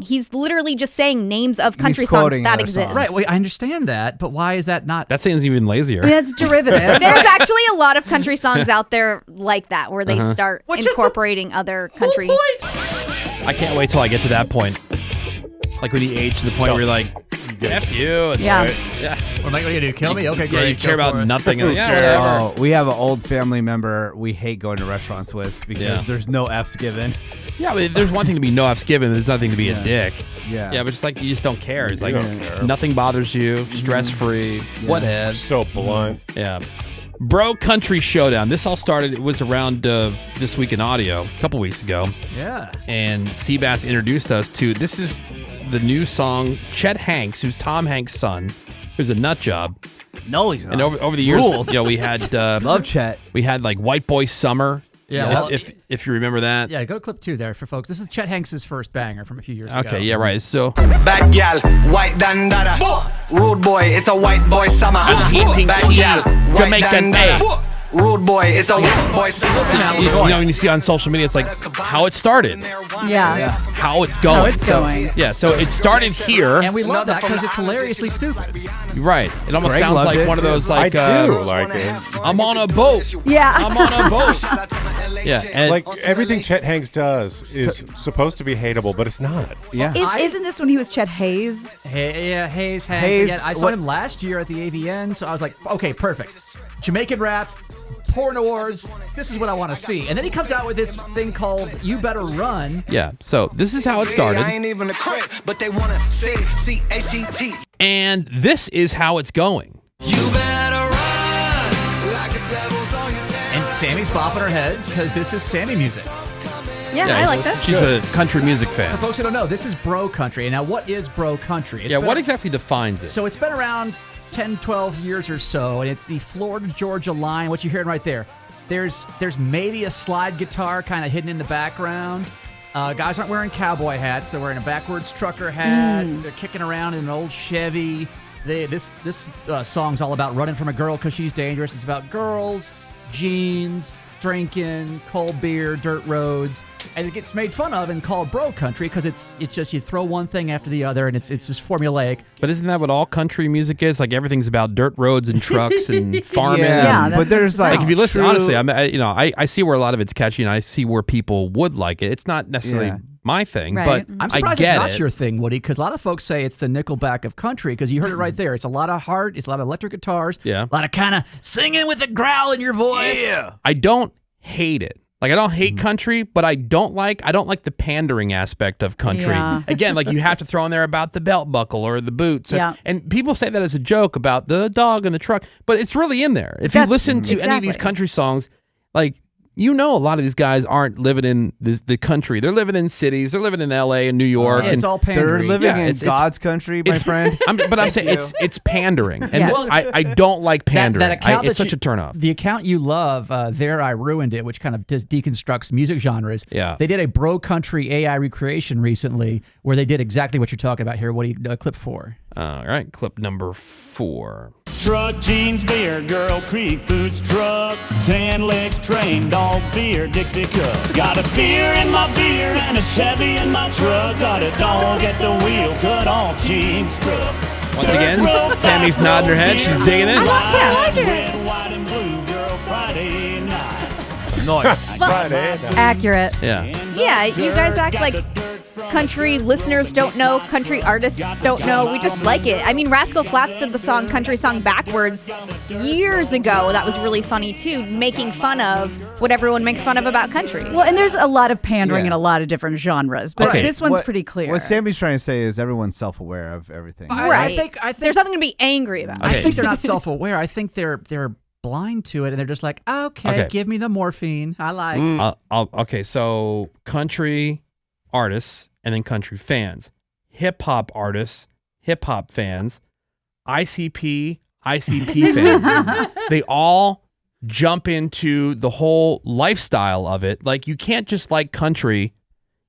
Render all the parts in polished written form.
he's literally just saying names of country songs that exist. Right, well, I understand that, but why is that not? That seems even lazier. Yeah, it's derivative. There's actually a lot of country songs out there like that, where they start incorporating other country. I can't wait till I get to that point. Like when you age to the point where you're like, F you. Yeah. Well, what are you going to do? Kill me? Okay, great. Yeah, you care about nothing. Like, whatever. Oh, we have an old family member we hate going to restaurants with because there's no F's given. Yeah, but there's one thing to be no F's given. There's nothing to be a dick. Yeah. Yeah, but it's like you just don't care. It's like nothing bothers you, stress-free, whatever. So blunt. Yeah. Bro Country Showdown. This all started, it was around This Week in Audio a couple weeks ago. Yeah. And Seabass introduced us to, this is the new song, Chet Hanks, who's Tom Hanks' son, who's a nut job. No, he's not. And over the years, we had... Love Chet. We had like White Boy Summer. Yeah, well, if you remember that. Yeah, go to clip 2 there for folks. This is Chet Hanks' first banger from a few years ago. Okay, yeah, right. So bad gal, white dandada. Rude boy, it's a white boy summer. Bad gal, white dandada. Rude boy, it's a white boy summer. You know, when you see on social media, it's like how it started. Yeah. How it's going. How it's going. Yeah, so it started here. And we love that because it's hilariously stupid. Right. It almost Greg sounds like it. one of those like... I do like it. I'm on a boat. Yeah. I'm on a boat. Yeah. And Like everything Chet Hanks does is supposed to be hateable, but it's not. Yeah. Isn't this when he was Chet Hayes? Hayes. Hayes, Again, I saw him last year at the AVN, so I was like, okay, perfect. Jamaican rap, porn awards, this is what I want to see. And then he comes out with this thing called You Better Run. yeah, so this is how it started. I ain't even a crip, but they wanna say C-H-E-T. And this is how it's going. You better run like the devil's on your tail. And Sammy's bopping her head because this is Sammy music. Yeah, I like this. She's a country music For fan. folks who don't know, this is bro country. And now, what is bro country? Yeah, what exactly defines it? So it's been around 10, 12 years or so, and it's the Florida-Georgia line. What you're hearing right there. There's maybe a slide guitar kind of hidden in the background. Guys aren't wearing cowboy hats. They're wearing a backwards trucker hat. They're kicking around in an old Chevy. This song's all about running from a girl because she's dangerous. It's about girls, jeans, drinking, cold beer, dirt roads, and it gets made fun of and called bro country because it's just you throw one thing after the other and it's just formulaic. But isn't that what all country music is? Like everything's about dirt roads and trucks and farming. Yeah, and, but there's like if you listen, true- honestly, I see where a lot of it's catchy, and I see where people would like it. It's not necessarily my thing, Right. but I'm I surprised get it's not it. your thing, Woody, because a lot of folks say it's the Nickelback of country because you heard it right there. It's a lot of heart, it's a lot of electric guitars, Yeah. a lot of kind of singing with a growl in your voice. Yeah. I don't hate it. Like I don't hate country, but I don't like the pandering aspect of country. Yeah. Again, like you have to throw in there about the belt buckle or the boots. Yeah. And people say that as a joke about the dog in the truck, but it's really in there. If you listen to any of these country songs, like you know, a lot of these guys aren't living in the country. They're living in cities. They're living in L.A. and New York. It's all pandering. They're living in it's God's country, my friend. But I'm saying it's pandering, and Yes. I don't like pandering. That account It's that such a turnoff. The account you love, There I Ruined It, which kind of just deconstructs music genres. Yeah. They did a bro country AI recreation recently where they did exactly what you're talking about here. What do you clip for? All right, clip number 4. Truck, jeans, beer, girl, creek, boots, truck, tan legs, train, dog, beer, Dixie cup. Got a beer in my beer and a Chevy in my truck. Got a dog at the wheel, cut off jeans truck. Once again, Sammy's nodding her head. She's digging it. I like it. Red, white, and blue, girl, Friday night. Nice. Friday night. Accurate. Yeah. Yeah, you guys act like country listeners don't know, country artists don't know. We just like it. I mean, Rascal Flatts did the song Country Song Backwards years ago. That was really funny, too, making fun of what everyone makes fun of about country. Well, and there's a lot of pandering Yeah. in a lot of different genres, but Okay. this one's What- pretty clear. What Sammy's trying to say is everyone's self-aware of everything. Right. I think There's nothing to be angry about. Okay. I think they're not self-aware. I think they're blind to it, and they're just like, okay, give me the morphine. I like. Okay, so country artists and then country fans, hip hop artists, hip hop fans, ICP fans. They all jump into the whole lifestyle of it. Like you can't just like country.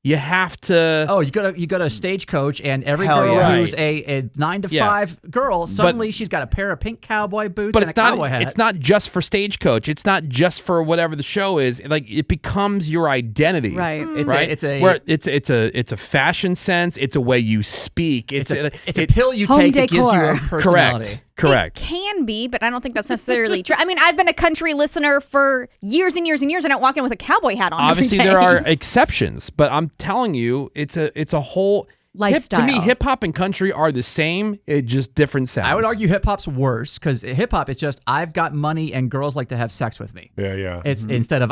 you have to. Oh, you got a stagecoach, and every Hell girl yeah. who's a 9 to 5 girl, suddenly she's got a pair of pink cowboy boots But and it's a not. cowboy hat. It's not just for Stagecoach. It's not just for whatever the show is. Like it becomes your identity. Right. It's It's a fashion sense. It's a way you speak. It's a pill you Home take that gives you a decor. personality. Correct. It can be, but I don't think that's necessarily true. I mean, I've been a country listener for years and years and years. I don't walk in with a cowboy hat on. Obviously, every day. there are exceptions, but I'm telling you, it's a whole Lifestyle. To me, hip hop and country are the same. It's just different sounds. I would argue hip hop's worse because hip hop is just I've got money and girls like to have sex with me. Yeah. It's instead of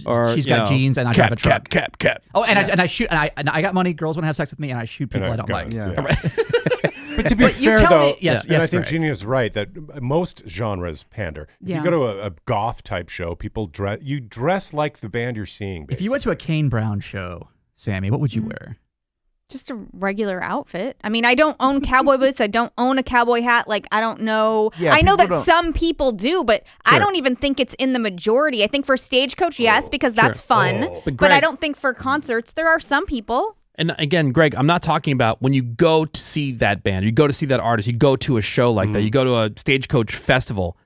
Or, she's you got know, jeans and I drive a truck. Cap. Oh, and I shoot and I got money. Girls want to have sex with me and I shoot people I don't like. But to be But you fair, tell though, me- yes, and I yes, think Greg. Jeannie is right that most genres pander. If Yeah. you go to a goth type show, people dress like the band you're seeing. If you went to a Kane Brown show, Sammy, what would you wear? just a regular outfit. I mean, I don't own cowboy boots. I don't own a cowboy hat. Like, I don't know. Yeah, I know people that don't- some people do, but I don't even think it's in the majority. I think for Stagecoach, yes, because that's fun. But But I Greg- don't think for concerts, there are some people. And again, Greg, I'm not talking about when you go to see that band, you go to see that artist, you go to a show like that, you go to a Stagecoach festival.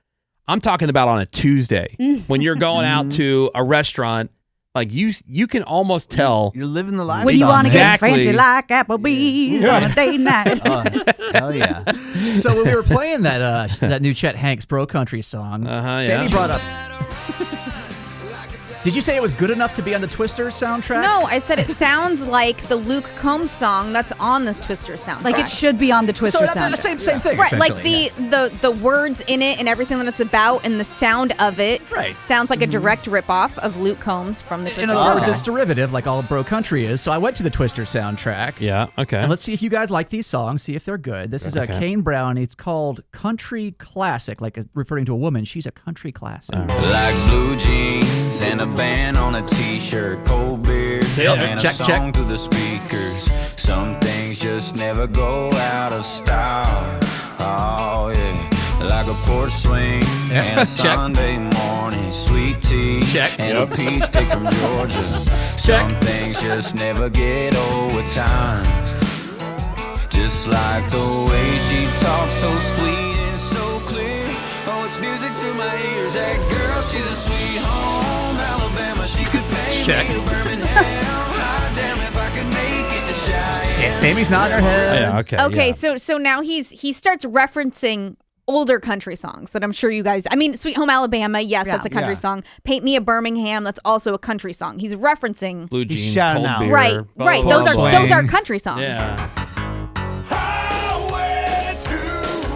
I'm talking about on a Tuesday when you're going out to a restaurant. Like you can almost tell. You're living the life. When you want to get Exactly. fancy like Applebee's on a date night. Hell yeah. So when we were playing that new Chet Hanks Bro Country song, Sammy brought up. Did you say it was good enough to be on the Twister soundtrack? No, I said it sounds like the Luke Combs song that's on the Twister soundtrack. Like it should be on the Twister So soundtrack. the same thing. Right, like essentially, the words in it and everything that it's about and the sound of it Right. sounds like a direct ripoff of Luke Combs from the In Twister other words, soundtrack. it's derivative, like all Bro Country is. So I went to the Twister soundtrack. Yeah, okay. And let's see if you guys like these songs, see if they're good. This is a Kane Brown. It's called Country Classic, like referring to a woman. She's a country classic. Like blue jeans and a band on a t-shirt, cold beer and Check, a song check. through the speakers. Some things just never go out of style. Oh yeah, like a porch swing and a Check. Sunday morning, sweet tea Check. and a peach steak from Georgia. Some things just never get old with time. Just like the way she talks, so sweet and so clear. Oh, it's music to my ears. That girl, she's a sweet home Alabama. She could pay Check. me to Birmingham. Hot damn if I could make it to Cheyenne. Sammy's nodding her head. yeah, okay. Okay, yeah. so now he starts referencing older country songs that I'm sure you guys. I mean, Sweet Home Alabama, yes, that's a country Yeah. song. Paint Me a Birmingham, that's also a country song. He's referencing. Blue He's jeans, shouting cold out. beer. Right, right. blah, Those blah, are blah. those are country songs. Yeah. Highway to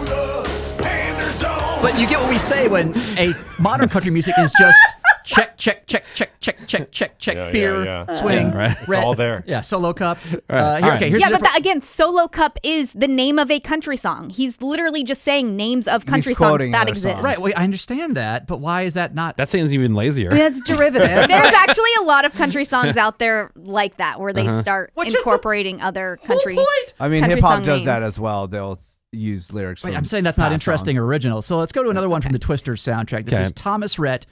the Pander Zone. But you get what we say when a modern country music is just check, check, check, check, check, check, check, check, Yeah, beer, yeah. swing, Yeah, right. It's all there. Yeah, solo cup. Right. All right. Okay, here's Yeah, the but again, Solo Cup is the name of a country song. He's literally just saying names of country songs quoting that other exist. songs. right. Well, I understand that, but why is that not? That seems even lazier. I mean, that's derivative. There's actually a lot of country songs out there like that where they start Which is the incorporating other country. whole point. I mean, country hip hop song does that names. as well. They'll use lyrics. Wait, from I'm saying that's not past interesting or songs. original. So let's go to another one from the Twister soundtrack. This Okay. is Thomas Rhett.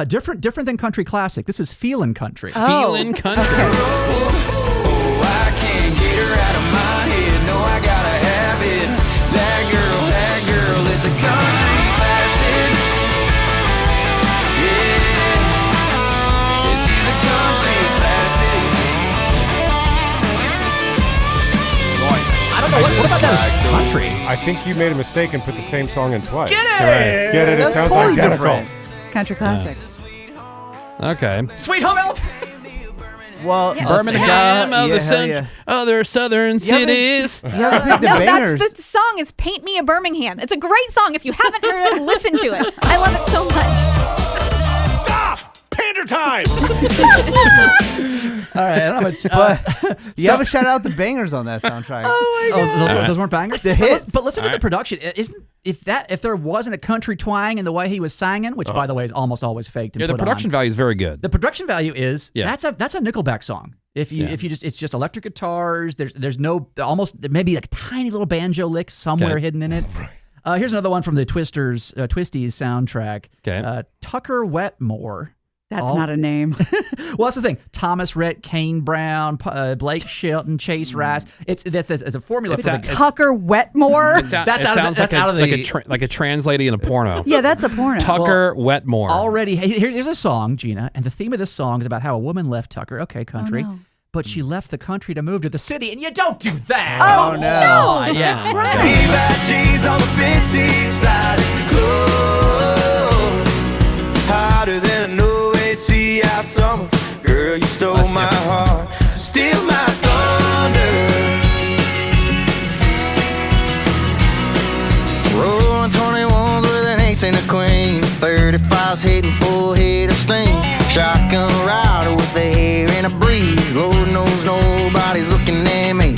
Different than country classic. This is Feelin' Country. Feeling country. Oh, I can't get her out of my head. No, I gotta have it. That girl is a country classic. Yeah, she's a country classic. I don't know what about that is country. I think you made a mistake and put the same song in twice. Get it! Right. Get it? It That's sounds totally identical. different. Country classic. Okay. Sweet Home Alabama. Well, Birmingham, yeah, other, hell yeah. other southern cities. You haven't picked the No, bangers. that's the song is Paint Me a Birmingham. It's a great song. If you haven't heard it, listen to it. I love it so much. Stop! Pander time! All right, I don't know much, But you haven't shout out the bangers on that soundtrack. those weren't bangers. The hits. But listen to the production. Isn't if there wasn't a country twang in the way he was singing, which by the way is almost always faked and Yeah, the put production on. value is very good. The production value is Yeah. that's a Nickelback song. If you just it's just electric guitars. There's no almost maybe like a tiny little banjo lick somewhere Okay. hidden in it. Here's another one from the Twisties soundtrack. Okay. Tucker Wetmore. That's not a name. Well, that's the thing. Thomas Rhett, Kane Brown, Blake Shelton, Chase Rice. It's a formula. Tucker Wetmore. It sounds like a translating in a porno. Yeah, that's a porno. Tucker Wetmore. Already, here's a song, Gina, and the theme of this song is about how a woman left Tucker. Okay, country. Oh, no. But she left the country to move to the city, and you don't do that. Oh, no. Yeah. Jeans on the fancy side of clothes. Hotter than an OACI summer. Girl, you stole my heart. Steal my thunder. Rolling 21s with an ace and a queen. 35s hitting full head of steam. Shotgun rider with the hair in a breeze. Lord knows nobody's looking at me.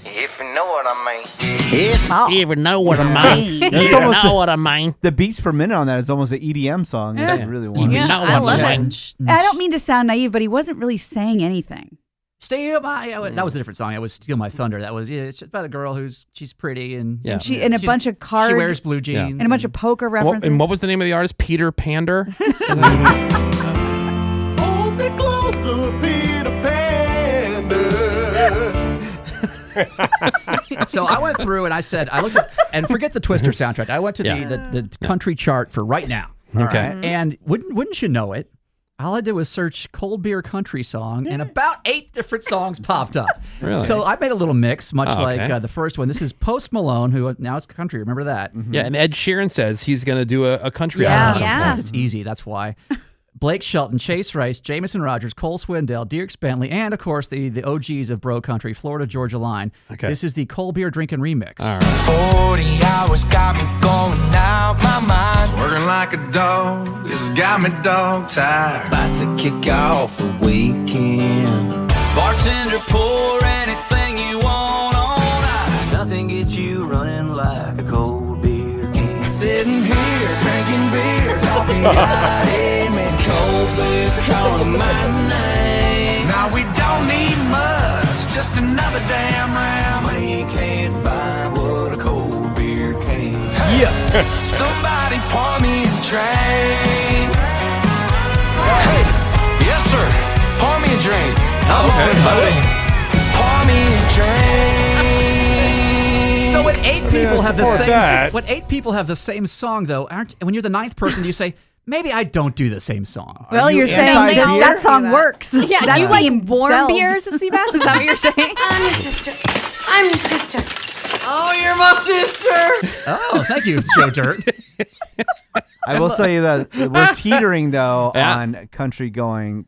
If you know what I mean. Yes. You even know what I mean. It's You almost know what I mean. The beats per minute on that is almost an EDM song. Yeah. It's really wonderful. You know I what love I it. mean. I don't mean to sound naive, but he wasn't really saying anything. Steal my. That was a different song. It was "Steal My Thunder." That was it's about a girl she's pretty and Yeah. And she in a bunch of cards. She wears blue jeans and a bunch of poker references. And what was the name of the artist? Peter Pander? Hold me closer, Peter Pander. So I went through and I looked at, and forget the Twister soundtrack. I went to Yeah. the country chart for right now. Okay. And wouldn't you know it? All I did was search cold beer country song, and about 8 different songs popped up. Really? So I made a little mix, much Oh, okay. like the first one. This is Post Malone, who now is country. Remember that? Yeah, and Ed Sheeran says he's going to do a country Yeah. album. Yeah. Because it's easy. That's why. Blake Shelton, Chase Rice, Jamison Rogers, Cole Swindell, Dierks Bentley, and of course the OGs of Bro Country, Florida Georgia Line. Okay. This is the cold beer drinking remix. All right. 40 hours got me going out my mind. Working like a dog, it's got me dog tired. About to kick off the weekend. Bartender, pour anything you want on ice. Nothing gets you running like a cold beer can. Sitting here drinking beer, talking about amen. Cold beer calling my name. Now we don't need much, just another damn round. Money can't buy what a cold beer can. Yeah. Somebody pour me a drink. Hey, yes sir. Pour me a drink. I'm on it, buddy. Pour me a drink. So when 8 people have the support same, that. when 8 people have the same song, though, when you're the 9th person, you say, maybe I don't do the same song. Well, you're saying anti-beer? that song works. Yeah, That do you like theme warm sells. beers, Seabass? Is that what you're saying? I'm your sister. I'm your sister. Oh, thank you, Joe Dirt. I will say that we're teetering though Yeah. on country going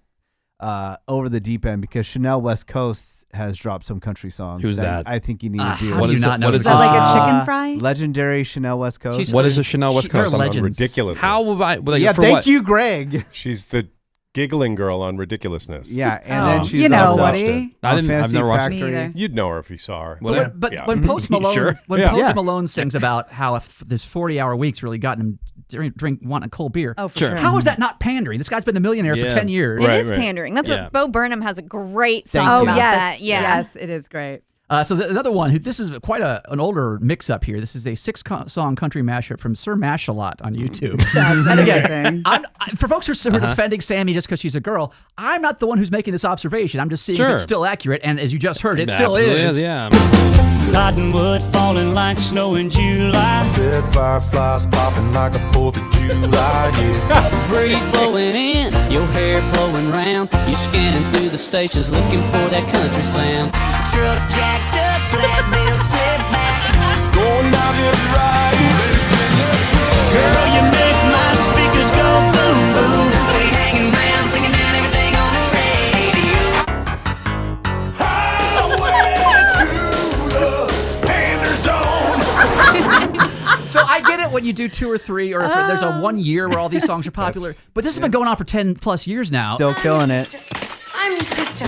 over the deep end because Chanel West Coast has dropped some country songs. Who's that? I think you need to do. How do you not know what this? is Is that like a Uh, chicken fry? Legendary Chanel West Coast. She's- What is a Chanel West They're Coast? legends. Ridiculous. How will I? Well, yeah, for thank what? you, Greg. She's the giggling girl on Ridiculousness. Yeah, and then she's You know, also Woody. I didn't. I've Fantasy never watched it. Me Factory. either. You'd know her if you saw her. Well, But Yeah. when Post Malone, Sure. Yeah. Malone sings about how this 40-hour week's really gotten him wanting a cold beer. Oh, for Sure. sure. How is that not pandering? This guy's been a millionaire Yeah. for 10 years. It Right, is right. pandering. That's Yeah. what Bo Burnham has a great Thank song you. about yes. that. Yeah. Yes, it is great. So another one, this is quite an older mix-up here. This is a 6-song country mashup from Sir Mash-a-Lot on YouTube. That's amazing. For folks who are defending Sammy just because she's a girl, I'm not the one who's making this observation. I'm just seeing Sure. if it's still accurate, and as you just heard, it still Absolutely is. Yeah. Cottonwood falling like snow in July. Said fireflies popping like a 4th of July. Yeah. Breeze blowing in, your hair blowing round. You scanning through the stations looking for that country sound. Trucks jacked up, flat wheels flip back. It's going down just right. Girl, you make my speakers go boom, boom. We hanging round, singing down everything on the radio. Highway to the Pander Zone. So I get it when you do 2 or 3, or if there's a 1 year where all these songs are popular. But this has been going on for 10 plus years now. Still killing it. I'm your sister.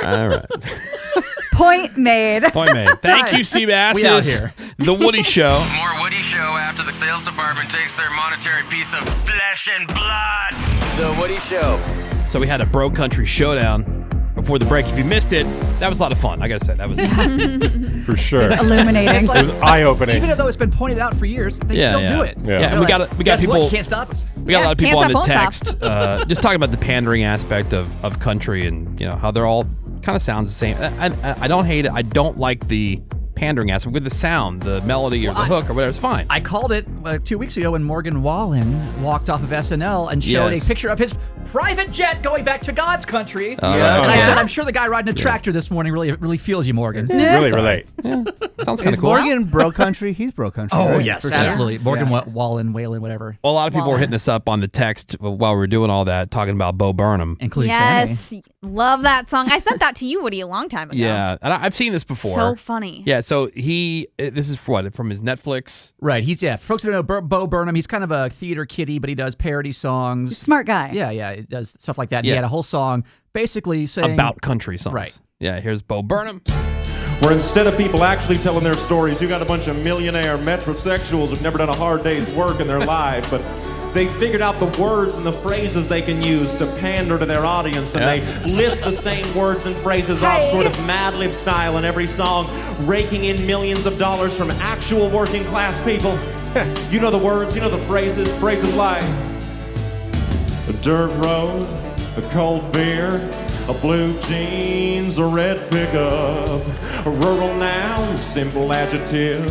All right. Point made. Point made. Thank you, Seabass. We out here. The Woody Show. More Woody Show after the sales department takes their monetary piece of flesh and blood. The Woody Show. So we had a Bro Country Showdown. before the break. If you missed it, that was a lot of fun. I got to say, that was for sure. It's illuminating. It's like, It was eye-opening. Even though it's been pointed out for years, they still do it. Yeah. And They're we like, got "Guess people. what? You can't stop us. We got a lot of people on can't the stop, text won't just talking about the pandering aspect of country and how they're all kind of sounds the same. I don't hate it. I don't like the pandering aspect with the sound, the melody, or the hook, or whatever. It's fine. I called it 2 weeks ago when Morgan Wallen walked off of SNL and showed a picture of his private jet going back to God's country. Right. And I said, I'm sure the guy riding a tractor this morning really feels you, Morgan. Really relate. Sounds kind Is of cool. Morgan bro country? He's bro country. Oh, right? yes, For sure. absolutely. Morgan Wallen, whatever. Well, a lot of people were hitting us up on the text while we were doing all that, talking about Bo Burnham. Including Sammy. Yes, love that song. I sent that to you, Woody, a long time ago. Yeah, and I've seen this before. So funny. Yeah, so this is from his Netflix. Right, folks don't know Bo Burnham. He's kind of a theater kiddie, but he does parody songs. Smart guy. Yeah, he does stuff like that. Yeah. He had a whole song basically saying About country songs. Right. Yeah, here's Bo Burnham. Where instead of people actually telling their stories, you got a bunch of millionaire metrosexuals who've never done a hard day's work in their life, but they figured out the words and the phrases they can use to pander to their audience, and they list the same words and phrases off sort of Mad Lib style in every song, raking in millions of dollars from actual working class people. You know the words, you know the phrases like a dirt road, a cold beer, a blue jeans, a red pickup, a rural noun, simple adjective.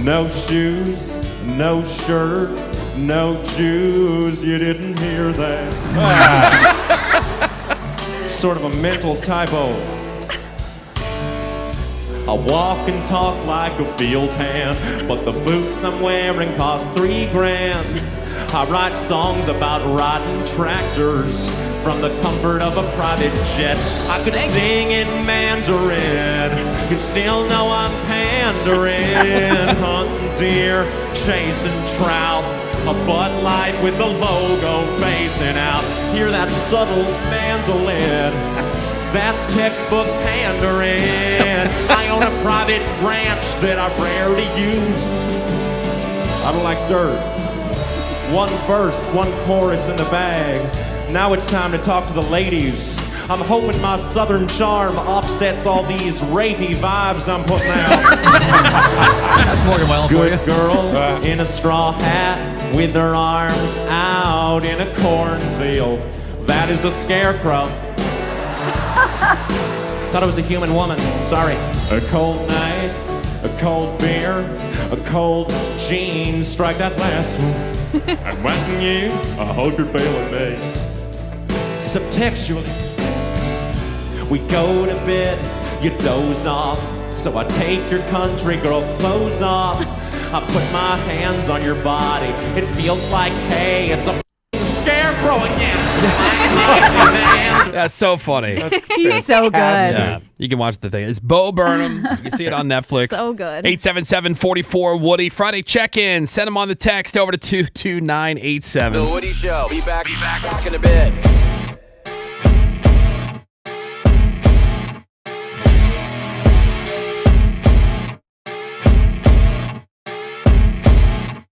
No shoes, no shirt, no Jews. You didn't hear that. Sort of a mental typo. I walk and talk like a field hand, but the boots I'm wearing cost $3,000. I write songs about riding tractors from the comfort of a private jet. I could sing in Mandarin, you'd still know I'm pandering. Hunting deer, chasing trout, a Bud Light with the logo facing out. Hear that subtle mandolin? That's textbook pandering. I own a private ranch that I rarely use. I don't like dirt. One verse, one chorus in the bag. Now it's time to talk to the ladies. I'm hoping my southern charm offsets all these rapey vibes I'm putting out. That's Morgan Wallen for you. Good girl in a straw hat with her arms out in a cornfield. That is a scarecrow. Thought it was a human woman. Sorry. A cold night, a cold beer, a cold jeans. Strike that last one. I'm wanting you, I hope you're feeling me. Subtextually, we go to bed, you doze off. So I take your country girl clothes off. I put my hands on your body. It feels like, hey, it's a scarecrow again. That's so funny. He's so good. Yeah, you can watch the thing. It's Bo Burnham. You can see it on Netflix. So good. 877-44-WOODY. Friday check-in. Send them on the text over to 22987. The Woody Show. Be back in a bit.